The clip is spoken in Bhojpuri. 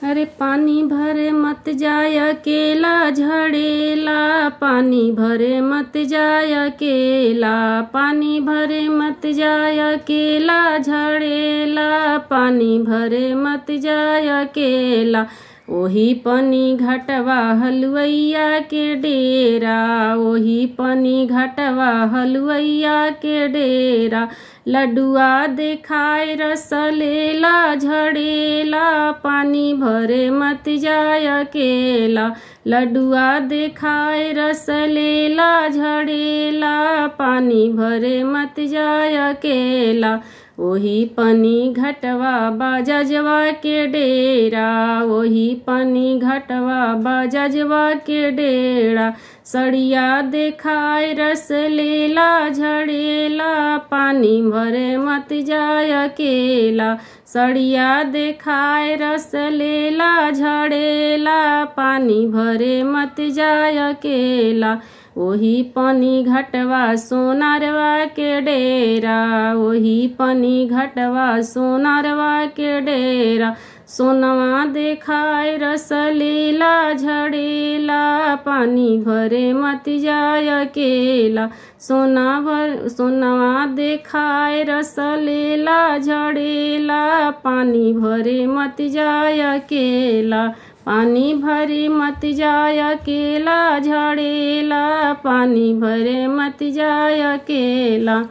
अरे पानी भरे मत जाय अकेला झड़ेला, पानी भरे मत जाय अकेला, पानी भरे मत जाय अकेला झड़ेला, पानी भरे मत जाय अकेला। ओही पनी घटवा हलुवैया के डेरा, ओही पनी घटवा हलुवैया के डेरा। लड्डुआ देखाए रसलेला झड़ेला, पानी भरे मत जाय अकेला। लड्डुआ देखाए रसलेला झड़ेला, पानी भरे मत जाय अकेला। ओही पनी घटवा बाजजवा के डेरा, ओही पनी घटवा बाजजवा के डेरा। सड़िया देखाए रसलेला झड़ेला, पानी भरे मत जाय अकेला। सड़िया देखाए रसलेला झड़ेला, पानी भरे मत जाय अकेला। ओही पनी घटवा सोनारवा के डेरा, ओही पनी घटवा सोनारवा के डेरा। सोनवा देखाए रसलेला झड़ेला, पानी भरे मत जाय अकेला। सोनवा देखाए रसलेला झड़ेला, पानी भरे मत जाय अकेला। पानी भरे मत जाय अकेला झड़ेला, पानी भरे मत जाय अकेला।